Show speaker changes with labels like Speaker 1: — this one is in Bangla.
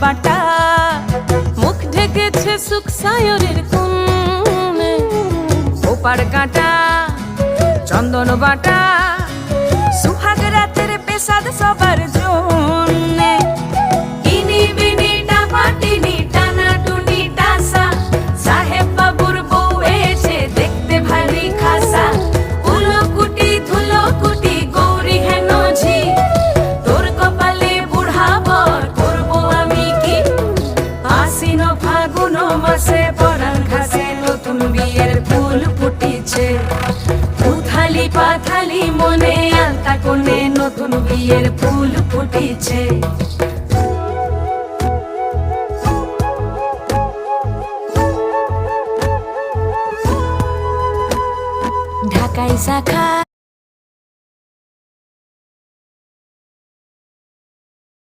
Speaker 1: বাটা, মুখ ঢেকেছে সুখ সায়রের কোণে। ওপার কাটা চন্দন বাটা, সুহাগ রাতের পেশাদ সবার জন্যে। ইনি বিনি টাপাটিনি টানা টুনি টাসা, সাহেব বাবুর বউ এসে দেখতে ভারী খাসা। উলকুটি ধুলকুটি গৌরী হেন ঝি, তোর কপালে বুড়া বর করবো আমি কি। আশ্বিন ফাগুন মাসে পরাণ ঘাসে নতুন বিয়ের ফুল ফুটিছে। উথালি পাথালি মনে আলতা কোণে নতুন বিয়ের ফুল ফুটিছে। ঢাকাই শাখা